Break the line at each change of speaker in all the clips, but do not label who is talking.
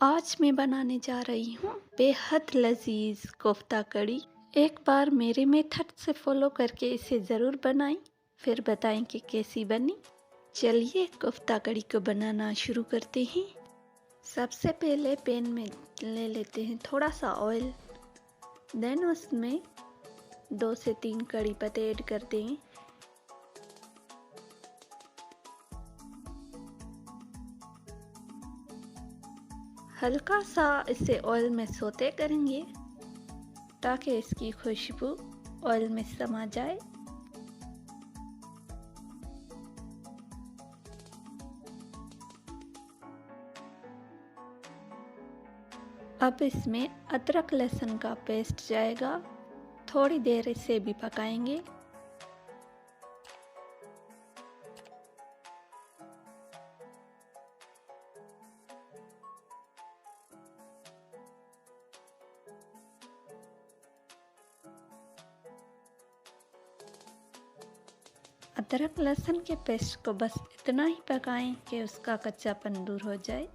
आज मैं बनाने जा रही हूँ बेहद लजीज कोफ्ता कड़ी। एक बार मेरे मेथड से फॉलो करके इसे ज़रूर बनाएं, फिर बताएं कि कैसी बनी। चलिए कोफ्ता कड़ी को बनाना शुरू करते हैं। सबसे पहले पैन में ले लेते हैं थोड़ा सा ऑयल। देन उसमें 2 से 3 कड़ी पत्ते ऐड करते हैं। हल्का सा इसे ऑयल में सौते करेंगे ताकि इसकी खुशबू ऑयल में समा जाए। अब इसमें अदरक लहसुन का पेस्ट जाएगा। थोड़ी देर इसे भी पकाएंगे। अदरक लहसुन के पेस्ट को बस इतना ही पकाएं कि उसका कच्चापन दूर हो जाए।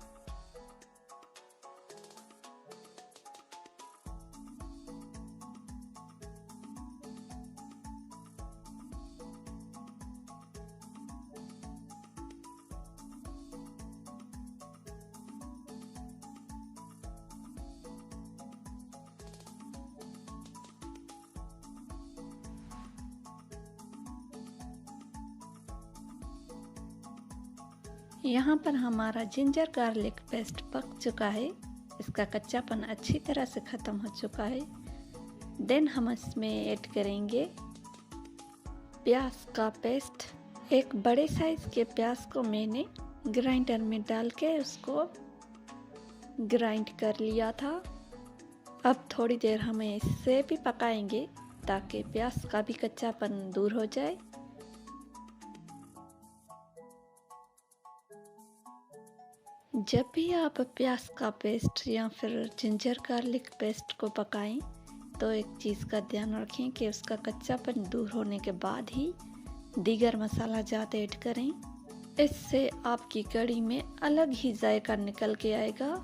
यहाँ पर हमारा जिंजर गार्लिक पेस्ट पक चुका है। इसका कच्चापन अच्छी तरह से ख़त्म हो चुका है। देन हम इसमें ऐड करेंगे प्याज का पेस्ट। एक बड़े साइज़ के प्याज को मैंने ग्राइंडर में डाल के उसको ग्राइंड कर लिया था। अब थोड़ी देर हमें इससे भी पकाएंगे ताकि प्याज का भी कच्चापन दूर हो जाए। जब भी आप प्याज का पेस्ट या फिर जिंजर गार्लिक पेस्ट को पकाएं तो एक चीज़ का ध्यान रखें कि उसका कच्चापन दूर होने के बाद ही दीगर मसाला जात ऐड करें। इससे आपकी कड़ी में अलग ही जायका निकल के आएगा।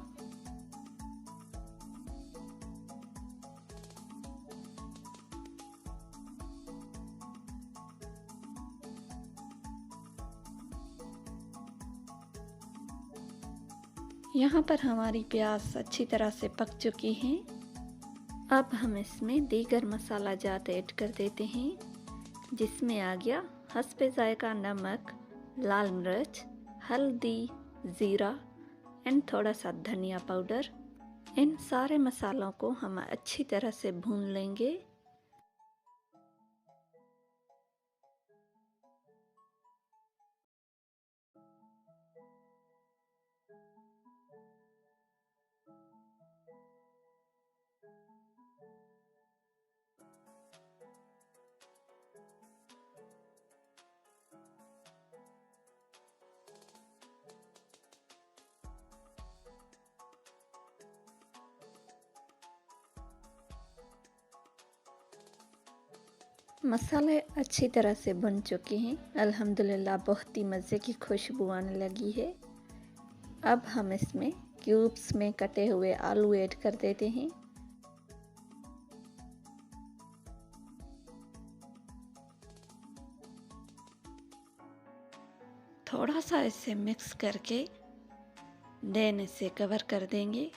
यहाँ पर हमारी प्याज अच्छी तरह से पक चुकी हैं। अब हम इसमें दीगर मसाला जात ऐड कर देते हैं, जिसमें आ गया हस्बे जायका नमक, लाल मिर्च, हल्दी, ज़ीरा एंड थोड़ा सा धनिया पाउडर। इन सारे मसालों को हम अच्छी तरह से भून लेंगे। मसाले अच्छी तरह से बन चुके हैं। अल्हम्दुलिल्लाह बहुत ही मज़े की खुशबू आने लगी है। अब हम इसमें क्यूब्स में कटे हुए आलू ऐड कर देते हैं। थोड़ा सा इसे मिक्स करके देन इसे कवर कर देंगे,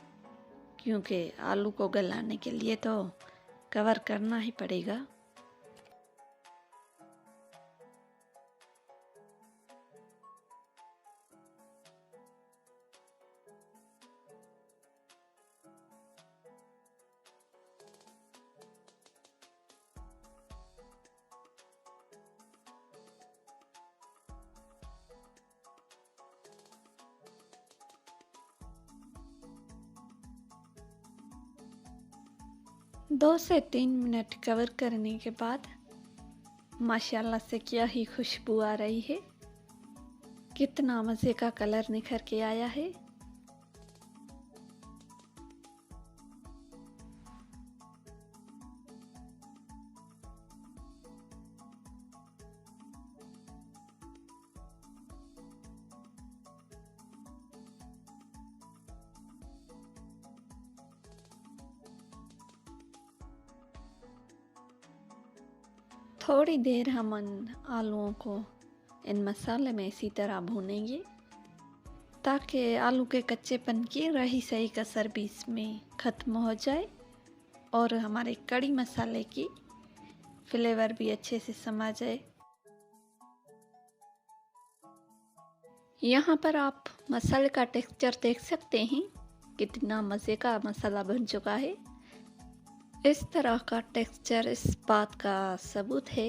क्योंकि आलू को गलाने के लिए तो कवर करना ही पड़ेगा। दो से 3 मिनट कवर करने के बाद माशाल्लाह से क्या ही खुशबू आ रही है। कितना मज़े का कलर निखर के आया है। थोड़ी देर हम इन आलूओं को इन मसाले में इसी तरह भूनेंगे ताकि आलू के कच्चेपन की रही सही कसर भी इसमें ख़त्म हो जाए और हमारे कड़ी मसाले की फ्लेवर भी अच्छे से समा जाए। यहाँ पर आप मसाले का टेक्सचर देख सकते हैं, कितना मज़े का मसाला बन चुका है। इस तरह का टेक्सचर इस बात का सबूत है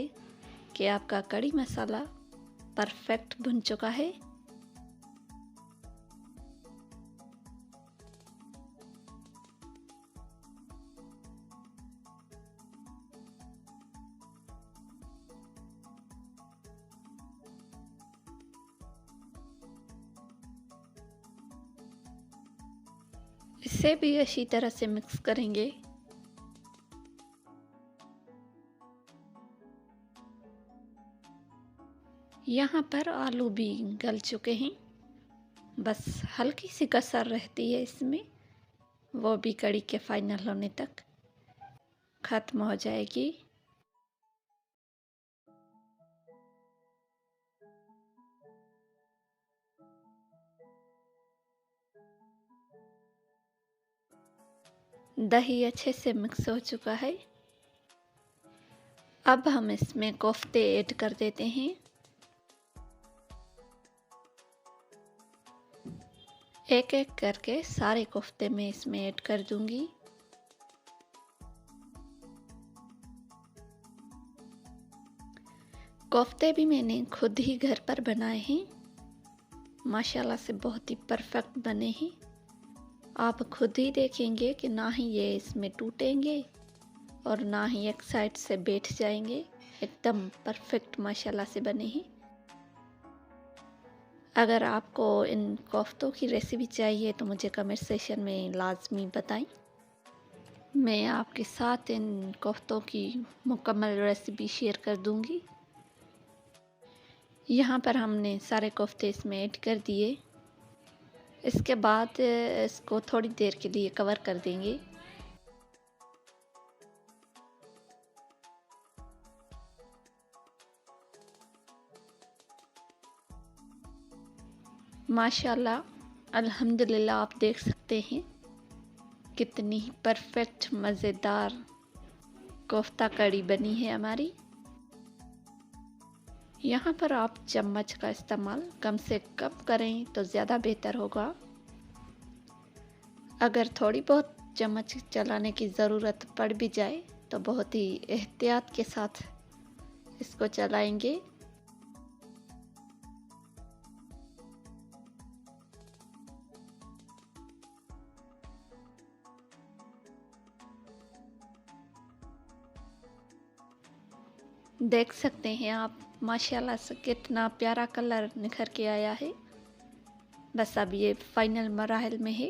कि आपका कड़ी मसाला परफेक्ट बन चुका है। इसे भी अच्छी तरह से मिक्स करेंगे। यहाँ पर आलू भी गल चुके हैं, बस हल्की सी कसर रहती है इसमें, वो भी कड़ी के फाइनल होने तक ख़त्म हो जाएगी। दही अच्छे से मिक्स हो चुका है। अब हम इसमें कोफ्ते ऐड कर देते हैं। एक एक करके सारे कोफ्ते मैं इसमें ऐड कर दूंगी। कोफ्ते भी मैंने खुद ही घर पर बनाए हैं, माशाल्लाह से बहुत ही परफेक्ट बने हैं। आप खुद ही देखेंगे कि ना ही ये इसमें टूटेंगे और ना ही एक साइड से बैठ जाएंगे, एकदम परफेक्ट माशाल्लाह से बने हैं। अगर आपको इन कोफ्तों की रेसिपी चाहिए तो मुझे कमेंट सेक्शन में लाजमी बताएं, मैं आपके साथ इन कोफ्तों की मुकम्मल रेसिपी शेयर कर दूंगी। यहाँ पर हमने सारे कोफ्ते इसमें ऐड कर दिए। इसके बाद इसको थोड़ी देर के लिए कवर कर देंगे। माशाल्लाह अल्हम्दुलिल्लाह, आप देख सकते हैं कितनी परफेक्ट मज़ेदार कोफ्ता कड़ी बनी है हमारी। यहाँ पर आप चम्मच का इस्तेमाल कम से कम करें तो ज़्यादा बेहतर होगा। अगर थोड़ी बहुत चम्मच चलाने की ज़रूरत पड़ भी जाए तो बहुत ही एहतियात के साथ इसको चलाएंगे। देख सकते हैं आप माशाल्लाह से कितना प्यारा कलर निखर के आया है। बस अब ये फाइनल मराहल में है।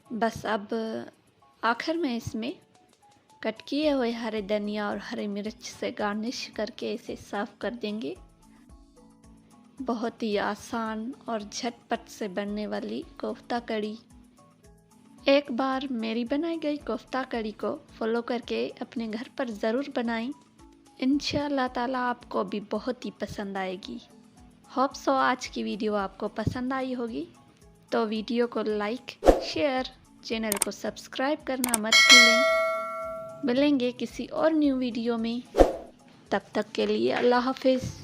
बस अब आखिर में इसमें कट किए हुए हरे धनिया और हरी मिर्च से गार्निश करके इसे सर्व कर देंगे। बहुत ही आसान और झटपट से बनने वाली कोफ्ता कड़ी। एक बार मेरी बनाई गई कोफ्ता कड़ी को फॉलो करके अपने घर पर ज़रूर बनाएं। इंशाअल्लाह ताला आपको भी बहुत ही पसंद आएगी। होप सो आज की वीडियो आपको पसंद आई होगी, तो वीडियो को लाइक, शेयर, चैनल को सब्सक्राइब करना मत भूलें। मिलेंगे किसी और न्यू वीडियो में, तब तक के लिए अल्लाह हाफिज़।